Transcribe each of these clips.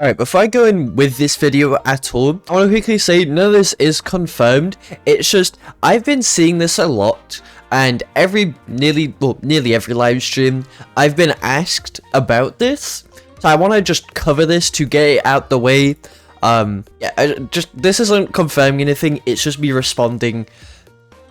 Alright, before I go in with this video at all, I want to quickly say none of this is confirmed. It's just, I've been seeing this a lot, and nearly every live stream, I've been asked about this. So I want to just cover this to get it out the way. This isn't confirming anything, it's just me responding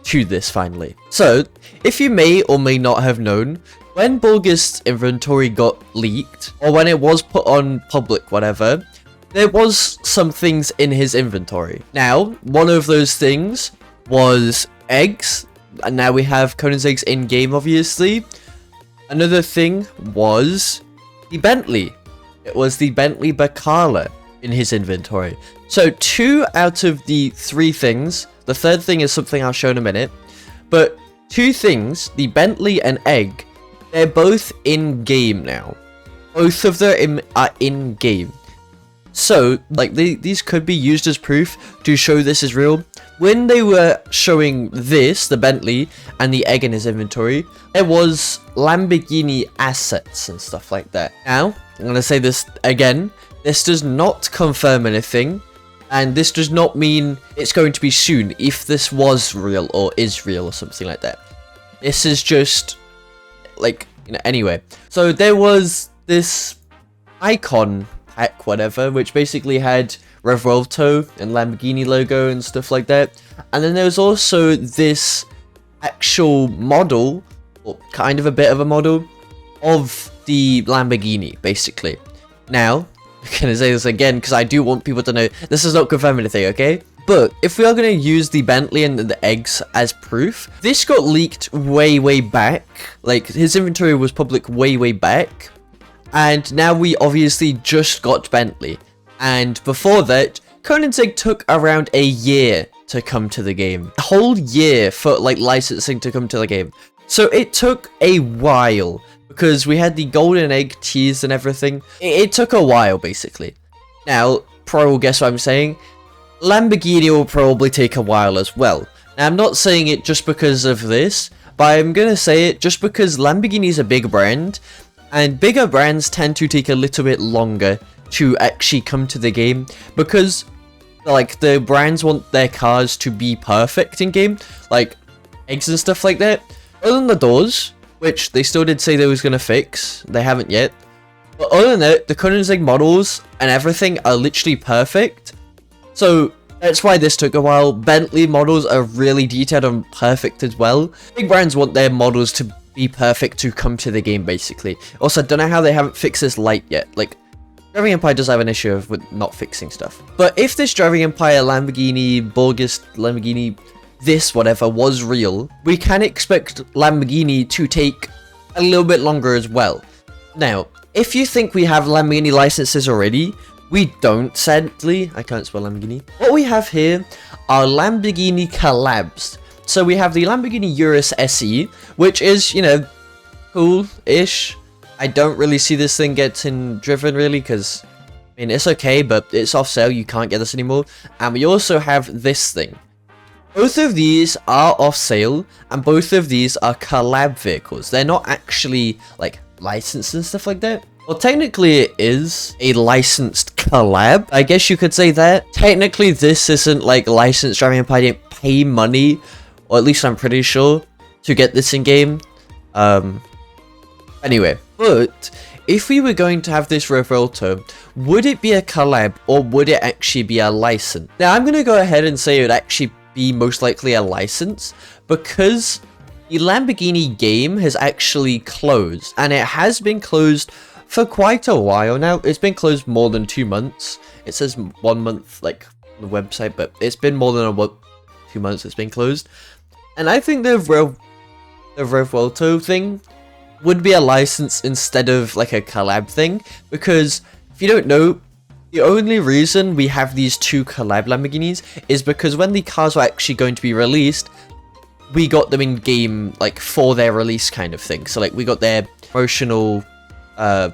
to this finally. So, if you may or may not have known, when Borgest's inventory got leaked, or when it was put on public, whatever, there was some things in his inventory. Now, one of those things was eggs, and now we have Conan's eggs in-game, obviously. Another thing was the Bentley. It was the Bentley Bacala in his inventory. So 2 out of the 3 things, the third thing is something I'll show in a minute, but 2 things, the Bentley and egg, they're both in-game now. Both of them are in-game. So, like, these could be used as proof to show this is real. When they were showing this, the Bentley, and the egg in his inventory, there was Lamborghini assets and stuff like that. Now, I'm going to say this again. This does not confirm anything, and this does not mean it's going to be soon if this was real or is real or something like that. This is just, like, you know, anyway. So there was this icon pack, whatever, which basically had Revolto and Lamborghini logo and stuff like that. And then there was also this actual model, or kind of a bit of a model, of the Lamborghini, basically. Now, I'm gonna say this again because I do want people to know this does not confirm anything, okay? But if we are going to use the Bentley and the eggs as proof, this got leaked way back. Like, his inventory was public way back. And now we obviously just got Bentley. And before that, Conan's egg took around a year to come to the game. A whole year for, like, licensing to come to the game. So it took a while, because we had the golden egg teased and everything. It took a while, basically. Now, pro will guess what I'm saying. Lamborghini will probably take a while as well. Now, I'm not saying it just because of this, but I'm gonna say it just because Lamborghini is a big brand, and bigger brands tend to take a little bit longer to actually come to the game, because, like, the brands want their cars to be perfect in game, like eggs and stuff like that. Other than the doors, which they still did say they was gonna fix, they haven't yet. But other than that, the Conan's egg models and everything are literally perfect. So that's why this took a while. Bentley models are really detailed and perfect as well. Big brands want their models to be perfect to come to the game, basically. Also, I don't know how they haven't fixed this light yet. Like, Driving Empire does have an issue with not fixing stuff. But if this Driving Empire, Lamborghini, Borgest, Lamborghini, this whatever was real, we can expect Lamborghini to take a little bit longer as well. Now, if you think we have Lamborghini licenses already, we don't, sadly. I can't spell Lamborghini. What we have here are Lamborghini collabs. So we have the Lamborghini Urus SE, which is, you know, cool-ish. I don't really see this thing getting driven, really, because, I mean, it's okay, but it's off sale. You can't get this anymore. And we also have this thing. Both of these are off sale, and both of these are collab vehicles. They're not actually, like, licensed and stuff like that. Well, technically it is a licensed collab. I guess you could say that. Technically, this isn't, like, licensed. Driving Empire didn't pay money, or at least I'm pretty sure, to get this in-game. Anyway, but if we were going to have this Revolto, would it be a collab, or would it actually be a license? Now, I'm going to go ahead and say it would actually be most likely a license, because the Lamborghini game has actually closed, and it has been closed for quite a while now. It's been closed more than 2 months. It says 1 month, like, on the website, but it's been more than 2 months it's been closed. And I think the Revolto thing would be a license instead of, like, a collab thing, because if you don't know, the only reason we have these 2 collab Lamborghinis is because when the cars were actually going to be released, we got them in game, like, for their release kind of thing. So, like, we got their promotional, I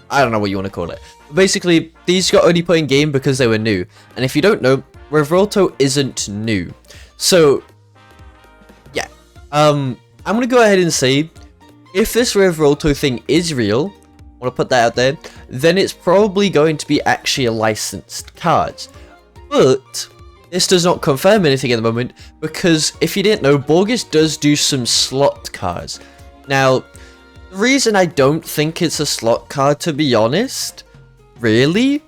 don't know what you want to call it. But basically, these got only put in game because they were new. And if you don't know, Revolto isn't new. So, yeah. I'm going to go ahead and say, if this Revolto thing is real, want to put that out there, then it's probably going to be actually a licensed card. But this does not confirm anything at the moment, because if you didn't know, Borgus does do some slot cards. Now, the reason I don't think it's a slot card, to be honest, really,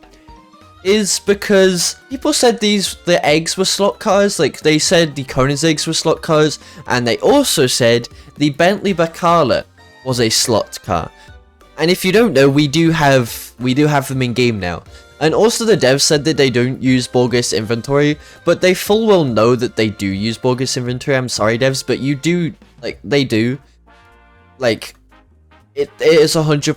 is because people said the eggs were slot cars. Like, they said the Conan's eggs were slot cars, and they also said the Bentley Bacala was a slot car. And if you don't know, we do have them in game now. And also the devs said that they don't use Borgus inventory, but they full well know that they do use Borgus inventory. I'm sorry, devs, but you do, like, they do. Like, it is 100%.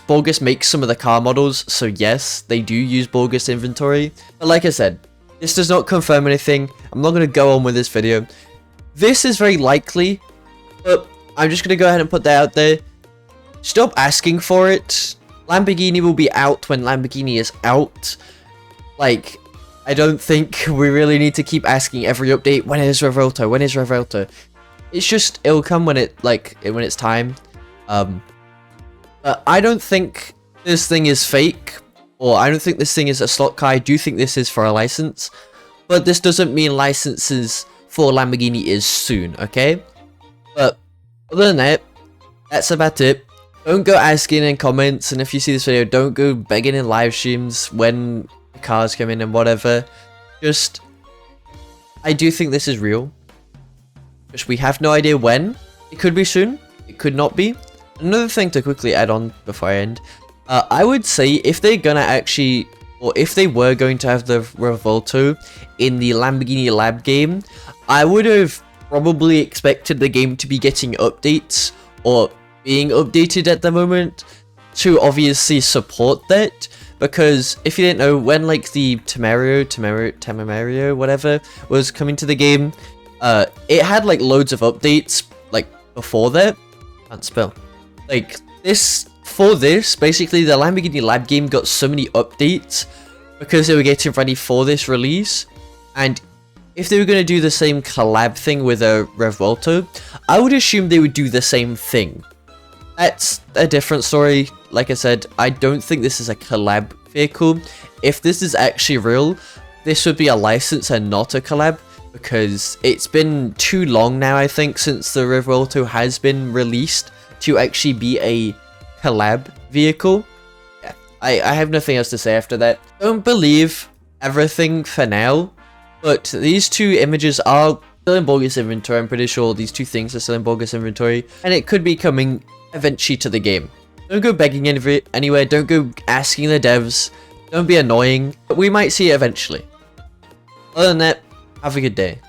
Borgus makes some of the car models, so yes, they do use Borgus inventory. But like I said, this does not confirm anything. I'm not going to go on with this video. This is very likely, but I'm just going to go ahead and put that out there. Stop asking for it. Lamborghini will be out when Lamborghini is out. Like, I don't think we really need to keep asking every update, when is Revolto, when is Revolto? It's just, it'll come when when it's time. But I don't think this thing is fake, or I don't think this thing is a slot car. I do think this is for a license, but this doesn't mean licenses for Lamborghini is soon, okay? But other than that, that's about it. Don't go asking in comments, and if you see this video, don't go begging in live streams when the cars come in and whatever. Just, I do think this is real. Just, we have no idea when. It could be soon, it could not be. Another thing to quickly add on before I end, I would say if they're gonna actually, or if they were going to have the Revolto in the Lamborghini Lab game, I would have probably expected the game to be getting updates, or being updated at the moment, to obviously support that. Because if you didn't know, when like the Temerario, whatever, was coming to the game, it had like loads of updates like before that. Can't spell. Like this, for this, basically the Lamborghini Lab game got so many updates because they were getting ready for this release. And if they were going to do the same collab thing with a Revolto, I would assume they would do the same thing. That's a different story. Like I said, I don't think this is a collab vehicle. If this is actually real, this would be a license and not a collab, because it's been too long now, I think, since the Revolto has been released to actually be a collab vehicle. Yeah, I have nothing else to say after that. Don't believe everything for now, but these two images are still in Borgus inventory. I'm pretty sure these two things are still in Borgus inventory, and it could be coming eventually to the game. Don't go begging anywhere, don't go asking the devs, don't be annoying, but we might see it eventually. Other than that, have a good day.